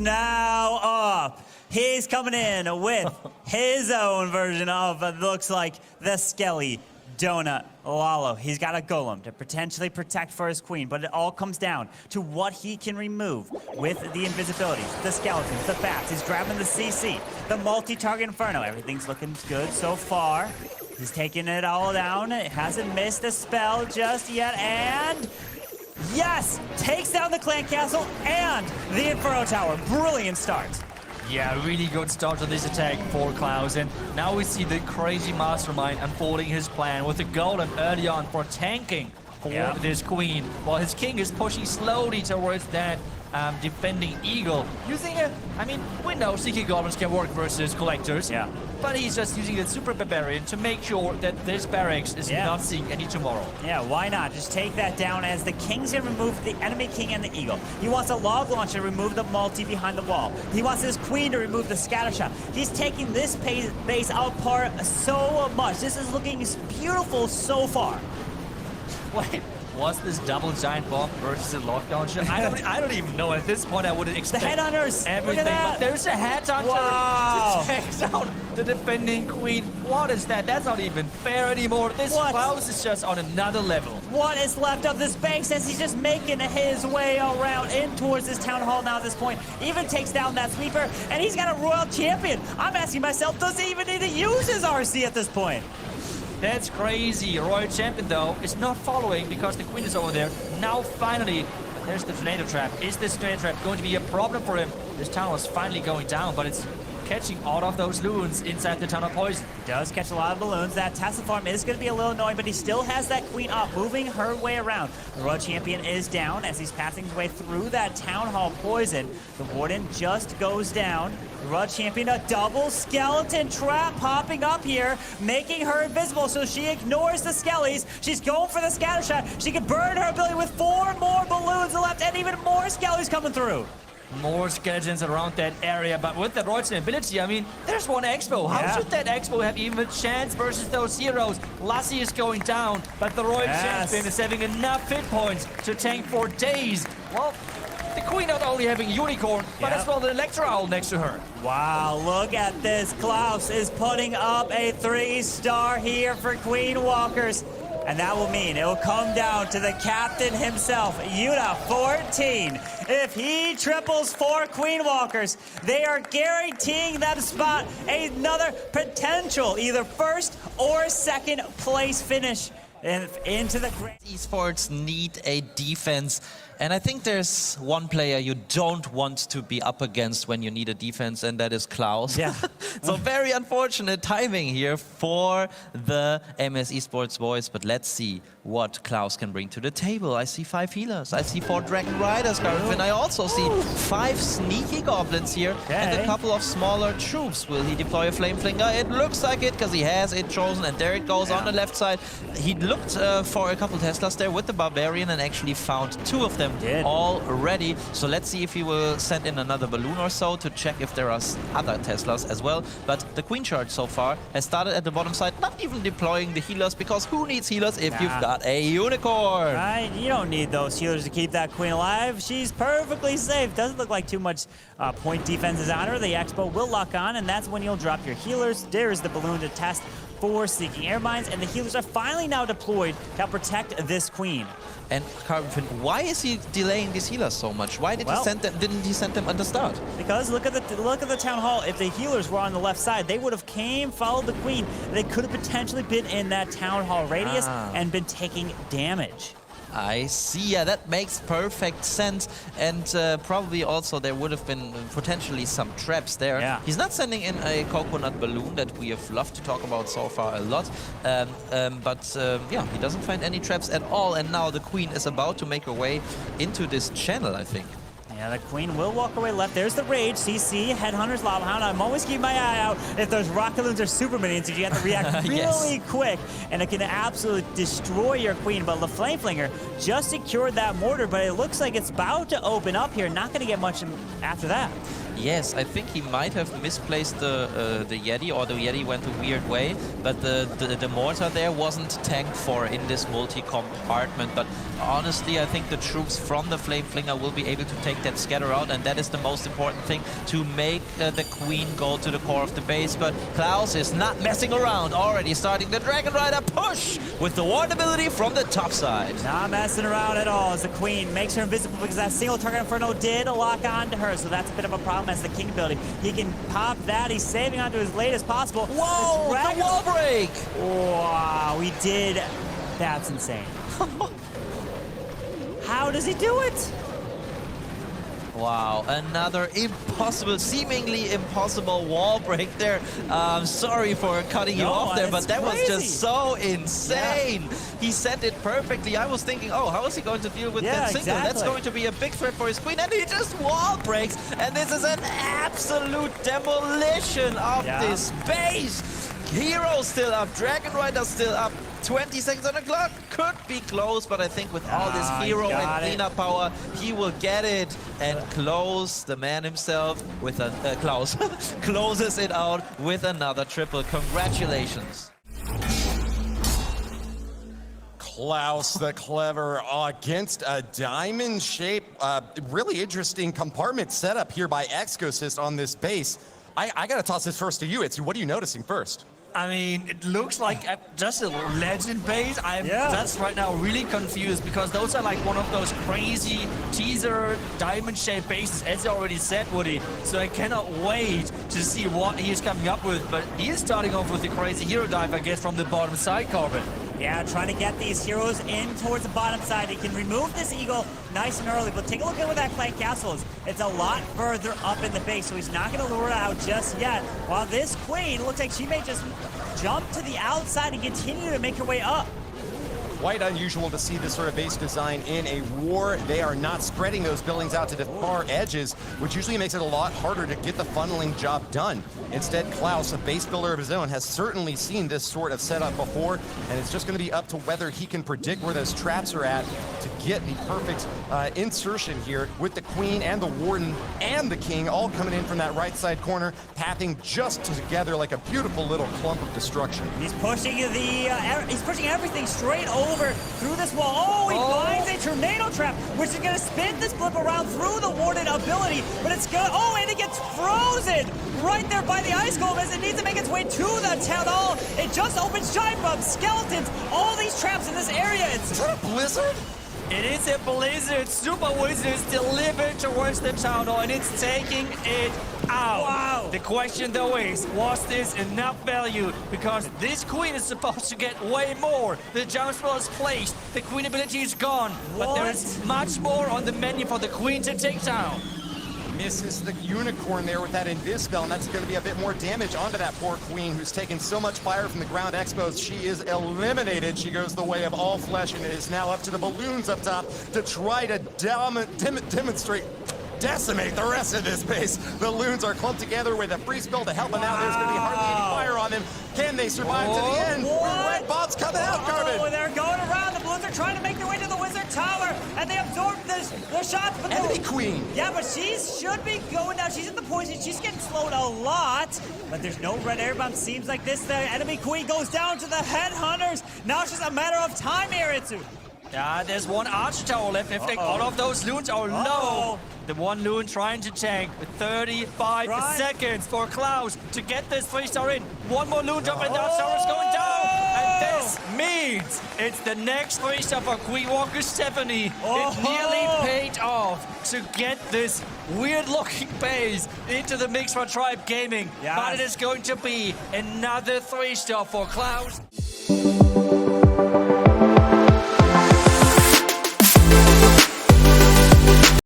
now up. He's coming in with his own version of what looks like the Skelly Donut Lalo. He's got a golem to potentially protect for his queen, but it all comes down to what he can remove with the invisibilities, the skeletons, the bats. He's grabbing the CC, the multi-target Inferno. Everything's looking good so far. He's taking it all down. It hasn't missed a spell just yet, and yes, takes down the clan castle and the Inferno Tower. Brilliant start. Yeah, really good start to this attack for Klaus, and now we see the crazy mastermind unfolding his plan with the golem early on for tanking for this queen, while his king is pushing slowly towards that defending eagle. Using a, I mean, we know seeking golems can work versus collectors, but he's just using the super barbarian to make sure that this barracks is not seeing any tomorrow. Yeah, why not? Just take that down as the king's gonna remove the enemy king and the eagle. He wants a log launcher to remove the multi behind the wall. He wants his queen to remove the scatter shot. He's taking this base apart so much. This is looking beautiful so far. Wait, was this double giant bomb versus a log launcher? I don't even know. At this point, I wouldn't expect the headhunters. Everything. Look at that. But there's a headhunter to take down the defending queen. What is that? That's not even fair anymore. This Klaus is just on another level. What is left of this base as he's just making his way around in towards this town hall now at this point. Even takes down that sweeper, and he's got a royal champion. I'm asking myself, does he even need to use his RC at this point? That's crazy. Royal Champion, though, is not following because the queen is over there. Now, finally, there's the tornado trap. Is this tornado trap going to be a problem for him? This town is finally going down, but it's catching all of those loons inside the town of poison. He does catch a lot of balloons. That Tesla farm is going to be a little annoying, but he still has that queen up, moving her way around. The Royal Champion is down as he's passing his way through that town hall poison. The warden just goes down. The Royal Champion, a double skeleton trap popping up here, making her invisible, so she ignores the skellies. She's going for the scatter shot. She can burn her ability with 4 more balloons left and even more skellies coming through. More skeletons around that area, but with the Royal ability, I mean, there's one Expo. How should that Expo have even a chance versus those heroes? Lassie is going down, but the Royal Champion is having enough hit points to tank for days. Well, the queen not only having a unicorn, but as well the Electro Owl next to her. Wow, look at this. Klaus is putting up a 3-star here for Queen Walkers. And that will mean it will come down to the captain himself, Yuta 14. If he triples 4 Queen Walkers, they are guaranteeing that spot another potential, either first or second place finish into the Grand. Esports need a defense. And I think there's one player you don't want to be up against when you need a defense, and that is Klaus. Yeah. So very unfortunate timing here for the MS Esports boys, but let's see what Klaus can bring to the table. I see 5 healers, I see 4 Dragon Riders currently, and I also see 5 sneaky goblins here and a couple of smaller troops. Will he deploy a Flame Flinger? It looks like it, because he has it chosen, and there it goes on the left side. He looked for a couple Teslas there with the Barbarian and actually found 2 of them already. So let's see if he will send in another balloon or so to check if there are other Teslas as well. But the Queen Charge so far has started at the bottom side, not even deploying the healers, because who needs healers if you've got a unicorn? Right, you don't need those healers to keep that queen alive. She's perfectly safe. Doesn't look like too much point defense is on her. The Expo will lock on, and that's when you'll drop your healers. There's the balloon to test for Seeking Air Mines, and the healers are finally now deployed to protect this queen. And Carvin, why is he delaying these healers so much? Why did he send them? Didn't he send them at the start? Because look at the town hall. If the healers were on the left side, they would have followed the queen. They could have potentially been in that town hall radius and been taking damage. I see. Yeah, that makes perfect sense. And probably also there would have been potentially some traps there. Yeah. He's not sending in a coconut balloon that we have loved to talk about so far a lot. Yeah, he doesn't find any traps at all. And now the queen is about to make her way into this channel, I think. Yeah, the queen will walk away left. There's the rage. CC, Headhunters, Lava Hound. I'm always keeping my eye out if those rocket balloons or super minions, so you have to react really quick, and it can absolutely destroy your queen. But the Flame Flinger just secured that mortar, but it looks like it's about to open up here. Not going to get much after that. Yes, I think he might have misplaced the Yeti, or the Yeti went a weird way, but the mortar there wasn't tanked for in this multi-compartment. But honestly, I think the troops from the Flame Flinger will be able to take that scatter out, and that is the most important thing, to make the Queen go to the core of the base. But Klaus is not messing around, already starting the Dragon Rider push with the ward ability from the top side. Not messing around at all as the Queen makes her invisible, because that single target Inferno did lock onto her, so that's a bit of a problem as the King ability. He can pop that. He's saving onto as late as possible. Whoa, the wall break! Wow, we did. That's insane. How does he do it? Wow, another impossible, seemingly impossible wall break there. Sorry for cutting you off there, but that was just so insane. Yeah. He sent it perfectly. I was thinking, oh, how is he going to deal with that single? Exactly. That's going to be a big threat for his Queen, and he just wall breaks. And this is an absolute demolition of this base. Hero still up, Dragon Rider still up. 20 seconds on the clock, could be close, but I think with all this hero and cleanup power, he will get it. And Klaus, the man himself, with a Klaus closes it out with another triple. Congratulations. Klaus the Clever against a diamond shape. Really interesting compartment setup here by Exosys on this base. I gotta toss this first to you. What are you noticing first? I mean, it looks like just a legend base. I'm just right now really confused, because those are like one of those crazy teaser diamond-shaped bases, as I already said, Woody. So I cannot wait to see what he is coming up with. But he is starting off with the crazy hero dive, I guess, from the bottom side, Corbin. Yeah, trying to get these heroes in towards the bottom side. He can remove this eagle nice and early, but take a look at where that Clay Castle is. It's a lot further up in the base, so he's not going to lure it out just yet. While this Queen looks like she may just jump to the outside and continue to make her way up. Quite unusual to see this sort of base design in a war. They are not spreading those buildings out to the far edges, which usually makes it a lot harder to get the funneling job done. Instead, Klaus, a base builder of his own, has certainly seen this sort of setup before, and it's just going to be up to whether he can predict where those traps are at to get the perfect insertion here, with the Queen and the Warden and the King all coming in from that right side corner, pathing just together like a beautiful little clump of destruction. He's pushing he's pushing everything straight over through this wall. Oh, he finds a tornado trap, which is going to spin this blip around through the Warden ability, but it's going. Oh, and it gets frozen right there by the ice golem as it needs to make its way to the town hall. It just opens giant bombs, skeletons, all these traps in this area. Is that a blizzard? It is a blizzard. Super Wizards delivered towards the town hall, and it's taking it out. Wow. The question though is, was this enough value? Because this Queen is supposed to get way more. The jump spell is placed, the Queen ability is gone, but there is much more on the menu for the Queen to take down. Misses the unicorn there with that invis spell, and that's going to be a bit more damage onto that poor Queen who's taken so much fire from the ground expos. She is eliminated. She goes the way of all flesh, and it is now up to the balloons up top to try to decimate the rest of this base. The loons are clumped together with a free spell to help them out. There's going to be hardly any fire on them. Can they survive to the end? Red bombs coming out, Carbon. Oh, they're going around. The balloons are trying to make their way to the Wizard Tower, and they absorb the shots. But Enemy Queen. Yeah, but she should be going down. She's in the poison. She's getting slowed a lot, but there's no red air bomb. Seems like the enemy Queen goes down to the headhunters. Now it's just a matter of time here, Itsu. Yeah, there's one Archer Tower left. If all of those loons are low, the one loon trying to tank with 35 seconds for Klaus to get this 3-star in. One more loon jump and the Archer Tower is going down. And this means it's the next 3-star for Queen Walker Stephanie. It nearly paid off to get this weird-looking base into the mix for Tribe Gaming. But it is going to be another 3-star for Klaus.